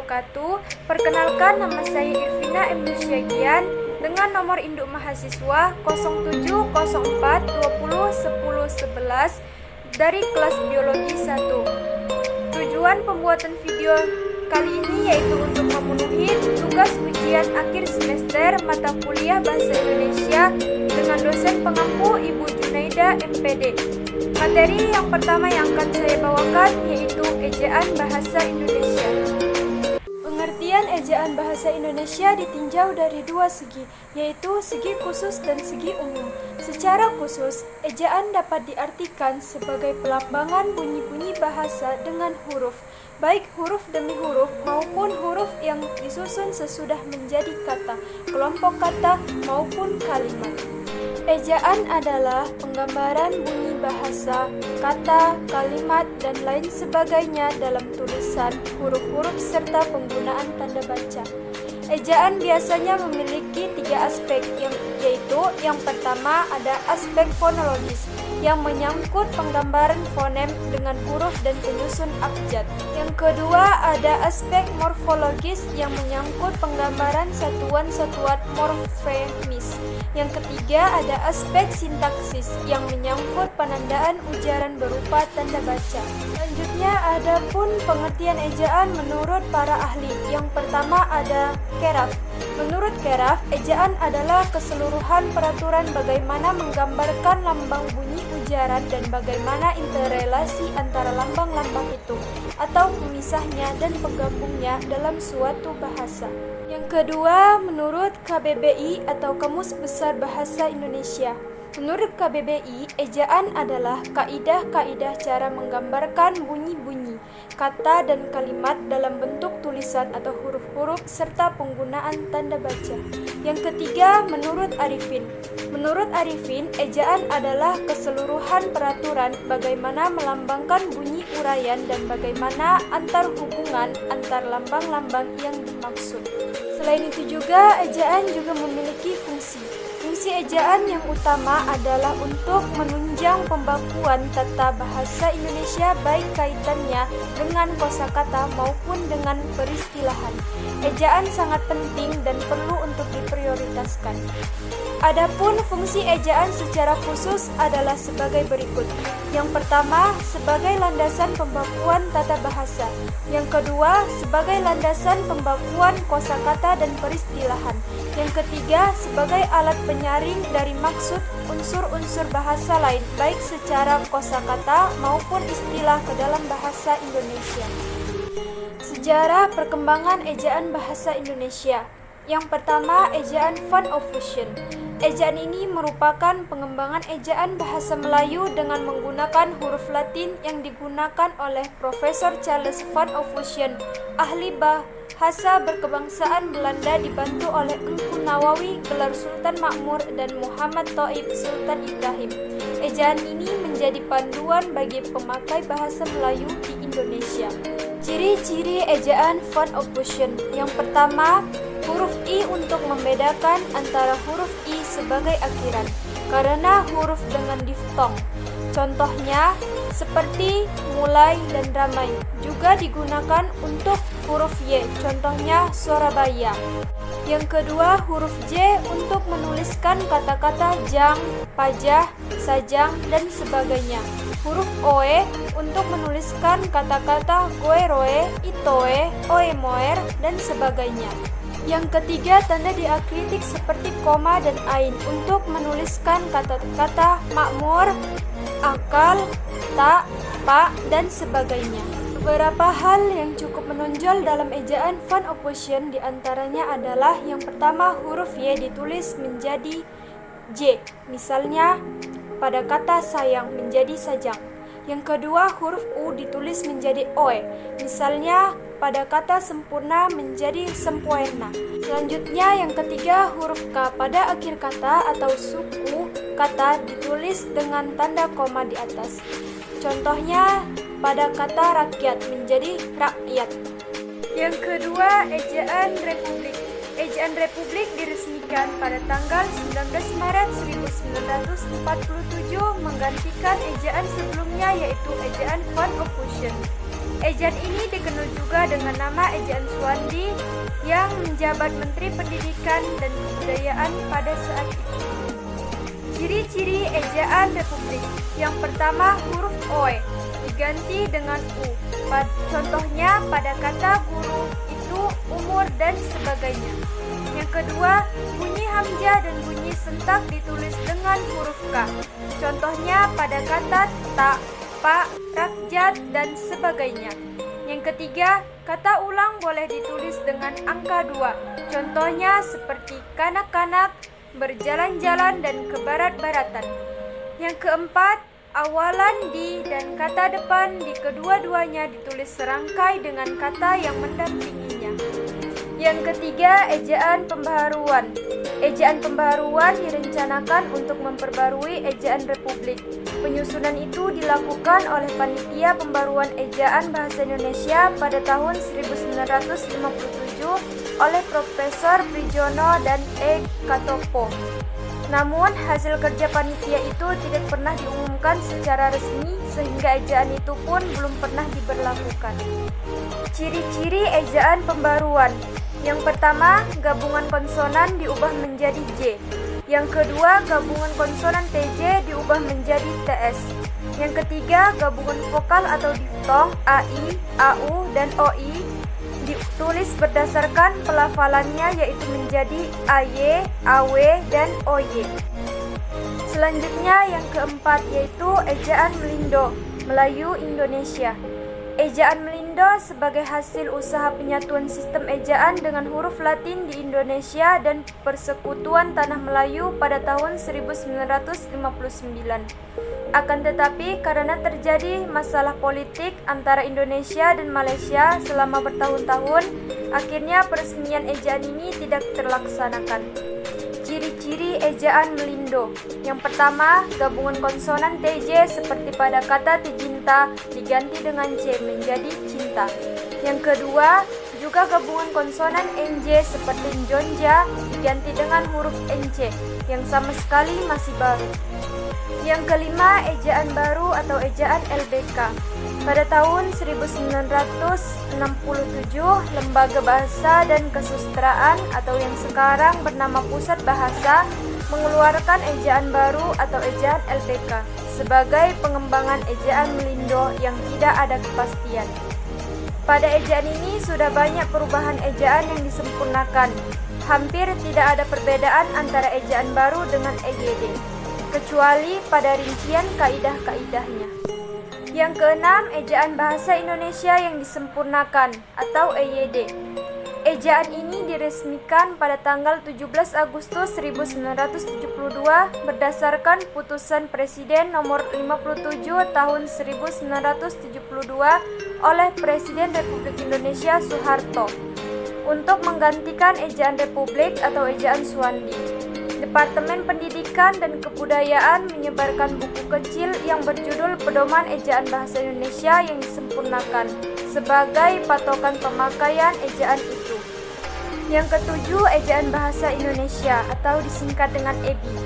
wabarakatuh. Perkenalkan, nama saya Irvina M. Nusyagian dengan nomor induk mahasiswa 0704201011 dari kelas biologi 1. Tujuan pembuatan video kali ini yaitu untuk memenuhi tugas ujian akhir semester mata kuliah Bahasa Indonesia dengan dosen pengampu Ibu Junaida MPD. Materi yang pertama yang akan saya bawakan yaitu ejaan bahasa Indonesia. Pengertian ejaan bahasa Indonesia ditinjau dari dua segi, yaitu segi khusus dan segi umum. Secara khusus, ejaan dapat diartikan sebagai pelambangan bunyi-bunyi bahasa dengan huruf, baik huruf demi huruf maupun huruf yang disusun sesudah menjadi kata, kelompok kata maupun kalimat. Ejaan adalah penggambaran bunyi bahasa, kata, kalimat, dan lain sebagainya dalam tulisan, huruf-huruf, serta penggunaan tanda baca. Ejaan biasanya memiliki tiga aspek, yaitu yang pertama ada aspek fonologis, yang menyangkut penggambaran fonem dengan huruf dan penyusun abjad. Yang kedua ada aspek morfologis yang menyangkut penggambaran satuan-satuan morfemis. Yang ketiga ada aspek sintaksis yang menyangkut penandaan ujaran berupa tanda baca. Selanjutnya ada pun pengertian ejaan menurut para ahli. Yang pertama ada Keraf. Menurut Keraf, ejaan adalah keseluruhan peraturan bagaimana menggambarkan lambang bunyi ujaran dan bagaimana interrelasi antara lambang-lambang itu atau pemisahnya dan penggabungnya dalam suatu bahasa. Yang kedua, menurut KBBI atau Kamus Besar Bahasa Indonesia. Menurut KBBI, ejaan adalah kaidah-kaidah cara menggambarkan bunyi-bunyi, kata dan kalimat dalam bentuk tulisan atau huruf-huruf serta penggunaan tanda baca. Yang ketiga, menurut Arifin. Menurut Arifin, ejaan adalah keseluruhan peraturan bagaimana melambangkan bunyi uraian dan bagaimana antar hubungan antar lambang-lambang yang dimaksud. Selain itu juga, ejaan juga memiliki fungsi. Fungsi ejaan yang utama adalah untuk menunjang pembakuan tata bahasa Indonesia baik kaitannya dengan kosakata maupun dengan peristilahan. Ejaan sangat penting dan perlu untuk diprioritaskan. Adapun fungsi ejaan secara khusus adalah sebagai berikut. Yang pertama, sebagai landasan pembakuan tata bahasa. Yang kedua, sebagai landasan pembakuan kosakata dan peristilahan. Yang ketiga, sebagai alat penyaring dari maksud unsur-unsur bahasa lain, baik secara kosakata maupun istilah ke dalam bahasa Indonesia. Sejarah perkembangan ejaan bahasa Indonesia. Yang pertama, ejaan Van Ophusen. Ejaan ini merupakan pengembangan ejaan bahasa Melayu dengan menggunakan huruf Latin yang digunakan oleh Profesor Charles Van Ophusen, ahli bahasa berkebangsaan Belanda dibantu oleh Engku Nawawi, gelar Sultan Makmur, dan Muhammad Thaib, Sultan Ibrahim. Ejaan ini menjadi panduan bagi pemakai bahasa Melayu di Indonesia. Ciri-ciri ejaan Van Ophusen. Yang pertama, huruf I untuk membedakan antara huruf I sebagai akhiran, karena huruf dengan diftong. Contohnya, seperti mulai dan ramai. Juga digunakan untuk huruf Y, contohnya Surabaya. Yang kedua, huruf J untuk menuliskan kata-kata jang, pajah, sajang, dan sebagainya. Huruf OE untuk menuliskan kata-kata goeroe, itoe, oemoer, dan sebagainya. Yang ketiga, tanda diakritik seperti koma dan ain untuk menuliskan kata-kata makmur, akal, tak, pak, dan sebagainya. Beberapa hal yang cukup menonjol dalam ejaan Van Ophusen diantaranya adalah yang pertama, huruf Y ditulis menjadi J, misalnya pada kata sayang menjadi sajang. Yang kedua, huruf U ditulis menjadi Oe, misalnya pada kata sempurna menjadi sempoerna. Selanjutnya, yang ketiga, huruf K pada akhir kata atau suku kata ditulis dengan tanda koma di atas. Contohnya, pada kata rakyat menjadi rakyat. Yang kedua, ejaan republik. Ejaan republik diresmikan pada tanggal 19 Maret 1947 menggantikan ejaan sebelumnya yaitu ejaan Van Ophusen. Ejaan ini dikenal juga dengan nama Ejaan Suwandi yang menjabat Menteri Pendidikan dan Kebudayaan pada saat itu. Ciri-ciri Ejaan Republik. Yang pertama, huruf OE diganti dengan U. Contohnya pada kata guru, itu, umur, dan sebagainya. Yang kedua, bunyi hamzah dan bunyi sentak ditulis dengan huruf K. Contohnya pada kata tak, pak, rakyat, dan sebagainya. Yang ketiga, kata ulang boleh ditulis dengan angka 2. Contohnya seperti kanak-kanak, berjalan-jalan, dan ke barat-baratan. Yang keempat, awalan di dan kata depan di kedua-duanya ditulis serangkai dengan kata yang mendampinginya. Yang ketiga, ejaan pembaharuan. Ejaan pembaharuan direncanakan untuk memperbarui ejaan Republik. Penyusunan itu dilakukan oleh Panitia Pembaruan Ejaan Bahasa Indonesia pada tahun 1957 oleh Profesor Prijono dan E. Katopo. Namun, hasil kerja panitia itu tidak pernah diumumkan secara resmi sehingga ejaan itu pun belum pernah diberlakukan. Ciri-ciri ejaan pembaruan. Yang pertama, gabungan konsonan diubah menjadi J. Yang kedua, gabungan konsonan TJ diubah menjadi TS. Yang ketiga, gabungan vokal atau diftong AI, AU, dan OI ditulis berdasarkan pelafalannya yaitu menjadi AY, AW, dan OY. Selanjutnya yang keempat yaitu ejaan Melindo, Melayu Indonesia. Ejaan Melindo sebagai hasil usaha penyatuan sistem ejaan dengan huruf Latin di Indonesia dan Persekutuan Tanah Melayu pada tahun 1959. Akan tetapi karena terjadi masalah politik antara Indonesia dan Malaysia selama bertahun-tahun, akhirnya peresmian ejaan ini tidak terlaksanakan. Ciri-ciri ejaan Melindo. Yang pertama, gabungan konsonan TJ seperti pada kata Tijinta diganti dengan C menjadi cinta. Yang kedua, juga gabungan konsonan NJ seperti Njonja diganti dengan huruf NC yang sama sekali masih baru. Yang kelima, ejaan baru atau ejaan LBK. Pada tahun 1967, Lembaga Bahasa dan Kesusastraan atau yang sekarang bernama Pusat Bahasa mengeluarkan ejaan baru atau ejaan LBK sebagai pengembangan ejaan Melindo yang tidak ada kepastian. Pada ejaan ini sudah banyak perubahan ejaan yang disempurnakan. Hampir tidak ada perbedaan antara ejaan baru dengan EYD, kecuali pada rincian kaidah-kaidahnya. Yang keenam, ejaan bahasa Indonesia yang disempurnakan atau EYD. Ejaan ini diresmikan pada tanggal 17 Agustus 1972 berdasarkan putusan Presiden nomor 57 tahun 1972 oleh Presiden Republik Indonesia Soeharto untuk menggantikan ejaan Republik atau ejaan Suwandi. Departemen Pendidikan dan Kebudayaan menyebarkan buku kecil yang berjudul Pedoman Ejaan Bahasa Indonesia yang disempurnakan sebagai patokan pemakaian ejaan itu. Yang ketujuh, ejaan bahasa Indonesia atau disingkat dengan EBI.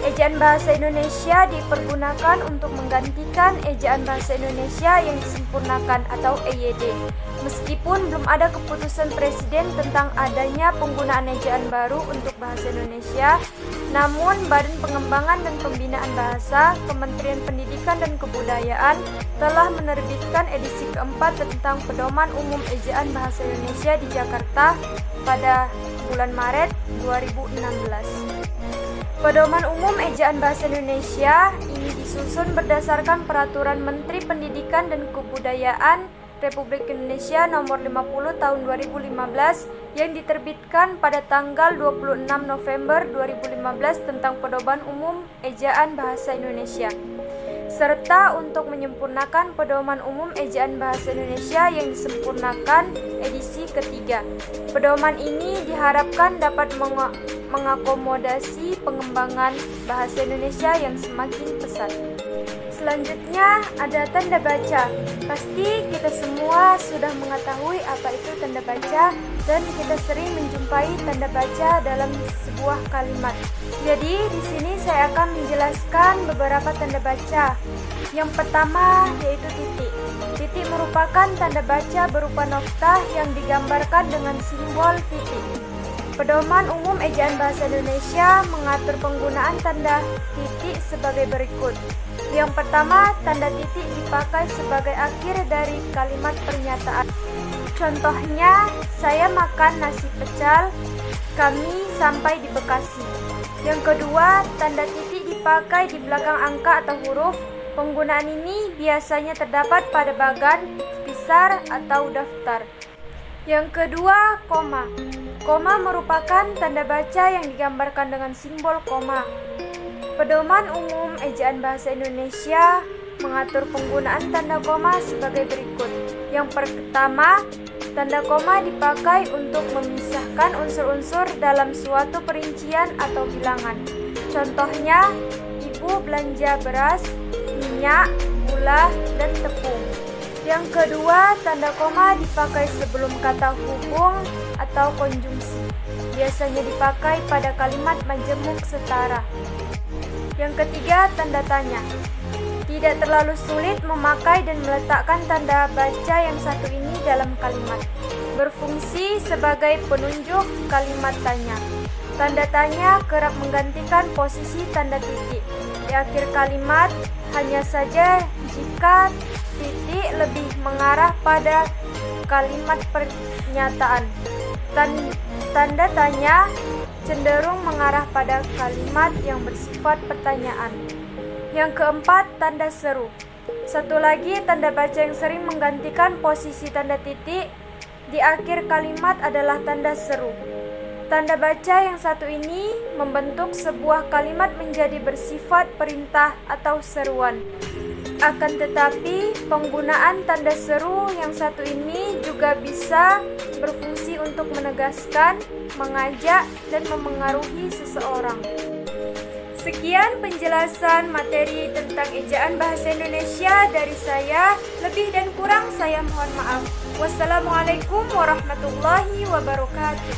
Ejaan bahasa Indonesia dipergunakan untuk menggantikan ejaan bahasa Indonesia yang disempurnakan atau EYD. Meskipun belum ada keputusan Presiden tentang adanya penggunaan ejaan baru untuk bahasa Indonesia, namun Badan Pengembangan dan Pembinaan Bahasa, Kementerian Pendidikan dan Kebudayaan telah menerbitkan edisi keempat tentang Pedoman Umum Ejaan Bahasa Indonesia di Jakarta pada bulan Maret 2016. Pedoman Umum Ejaan Bahasa Indonesia ini disusun berdasarkan Peraturan Menteri Pendidikan dan Kebudayaan Republik Indonesia Nomor 50 Tahun 2015 yang diterbitkan pada tanggal 26 November 2015 tentang Pedoman Umum Ejaan Bahasa Indonesia, serta untuk menyempurnakan Pedoman Umum Ejaan Bahasa Indonesia yang disempurnakan edisi ketiga. Pedoman ini diharapkan dapat mengakomodasi pengembangan bahasa Indonesia yang semakin pesat. Selanjutnya ada tanda baca. Pasti kita semua sudah mengetahui apa itu tanda baca dan kita sering menjumpai tanda baca dalam sebuah kalimat. Jadi di sini saya akan menjelaskan beberapa tanda baca. Yang pertama yaitu titik. Titik merupakan tanda baca berupa noktah yang digambarkan dengan simbol titik. Pedoman Umum Ejaan Bahasa Indonesia mengatur penggunaan tanda titik sebagai berikut. Yang pertama, tanda titik dipakai sebagai akhir dari kalimat pernyataan. Contohnya, saya makan nasi pecel, kami sampai di Bekasi. Yang kedua, tanda titik dipakai di belakang angka atau huruf. Penggunaan ini biasanya terdapat pada bagan, pisar, atau daftar. Yang kedua, koma. Koma merupakan tanda baca yang digambarkan dengan simbol koma. Pedoman Umum Ejaan Bahasa Indonesia mengatur penggunaan tanda koma sebagai berikut. Yang pertama, tanda koma dipakai untuk memisahkan unsur-unsur dalam suatu perincian atau bilangan. Contohnya, ibu belanja beras, minyak, gula, dan tepung. Yang kedua, tanda koma dipakai sebelum kata hubung atau konjungsi. Biasanya dipakai pada kalimat majemuk setara. Yang ketiga, tanda tanya. Tidak terlalu sulit memakai dan meletakkan tanda baca yang satu ini dalam kalimat. Berfungsi sebagai penunjuk kalimat tanya. Tanda tanya kerap menggantikan posisi tanda titik di akhir kalimat, hanya saja jika titik lebih mengarah pada kalimat pernyataan. Tanda tanya cenderung mengarah pada kalimat yang bersifat pertanyaan. Yang keempat, tanda seru. Satu lagi tanda baca yang sering menggantikan posisi tanda titik di akhir kalimat adalah tanda seru. Tanda baca yang satu ini membentuk sebuah kalimat menjadi bersifat perintah atau seruan. Akan tetapi, penggunaan tanda seru yang satu ini juga bisa berfungsi untuk menegaskan, mengajak, dan memengaruhi seseorang. Sekian penjelasan materi tentang ejaan bahasa Indonesia dari saya. Lebih dan kurang saya mohon maaf. Wassalamualaikum warahmatullahi wabarakatuh.